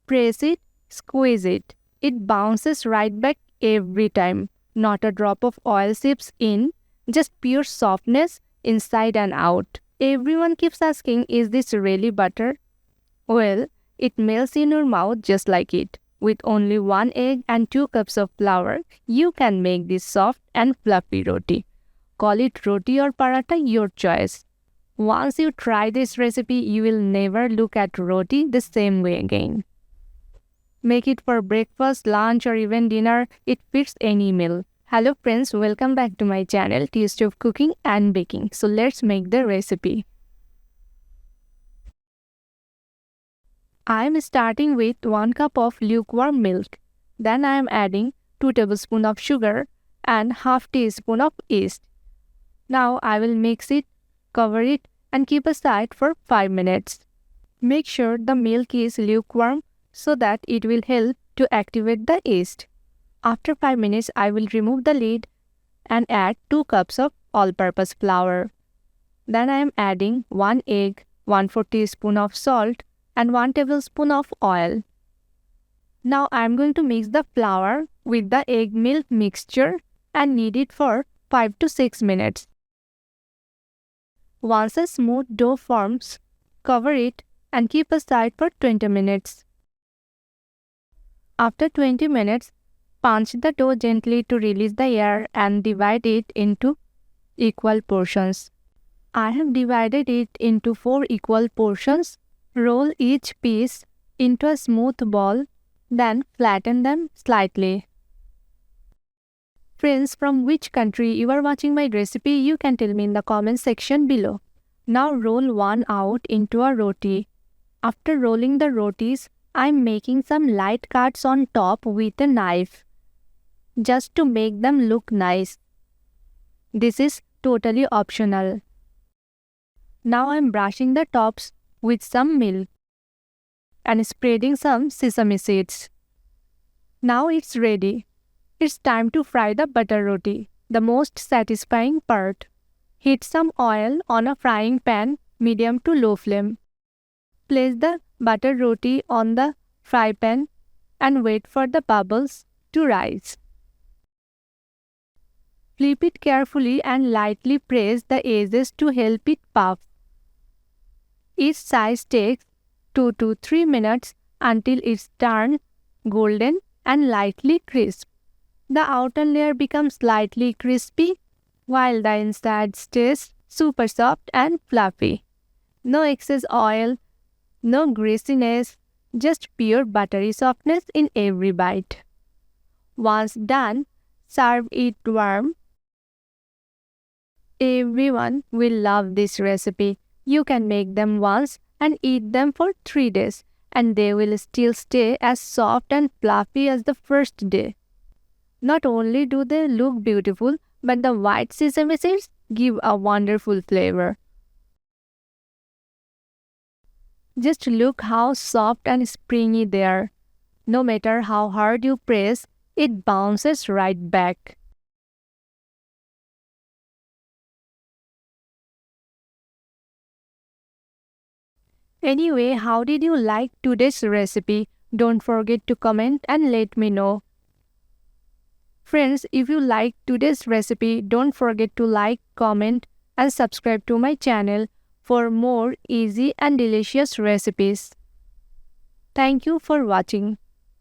Press it, squeeze it. It bounces right back every time. Not a drop of oil seeps in, just pure softness inside and out. Everyone keeps asking, is this really butter? Well, it melts in your mouth just like it. With only 1 egg and 2 cups of flour, you can make this soft and fluffy roti. Call it roti or paratha, your choice. Once you try this recipe, you will never look at roti the same way again. Make it for breakfast, lunch, or even dinner. It fits any meal. Hello friends, welcome back to my channel, Taste of Cooking and Baking. So let's make the recipe. I am starting with 1 cup of lukewarm milk. Then I am adding 2 tablespoons of sugar and half teaspoon of yeast. Now I will mix it, cover it and keep aside for 5 minutes. Make sure the milk is lukewarm so that it will help to activate the yeast. After 5 minutes, I will remove the lid and add 2 cups of all-purpose flour. Then I am adding 1 egg, 1/4 teaspoon of salt and 1 tablespoon of oil. Now I am going to mix the flour with the egg milk mixture and knead it for 5 to 6 minutes. Once a smooth dough forms, cover it and keep aside for 20 minutes. After 20 minutes, punch the dough gently to release the air and divide it into equal portions. I have divided it into 4 equal portions. Roll each piece into a smooth ball, then flatten them slightly. Friends, from which country you are watching my recipe, you can tell me in the comment section below. Now roll one out into a roti. After rolling the rotis, I am making some light cuts on top with a knife, just to make them look nice. This is totally optional. Now I am brushing the tops with some milk and spreading some sesame seeds. Now it's ready. It's time to fry the butter roti, the most satisfying part. Heat some oil on a frying pan, medium to low flame. Place the butter roti on the fry pan and wait for the bubbles to rise. Flip it carefully and lightly press the edges to help it puff. Each side takes 2 to 3 minutes until it's turned golden and lightly crisp. The outer layer becomes slightly crispy while the inside stays super soft and fluffy. No excess oil, no greasiness, just pure buttery softness in every bite. Once done, serve it warm. Everyone will love this recipe. You can make them once and eat them for 3 days, and they will still stay as soft and fluffy as the first day. Not only do they look beautiful, but the white sesame seeds give a wonderful flavor. Just look how soft and springy they are. No matter how hard you press, it bounces right back. Anyway, how did you like today's recipe? Don't forget to comment and let me know. Friends, if you like today's recipe, don't forget to like, comment and subscribe to my channel for more easy and delicious recipes. Thank you for watching.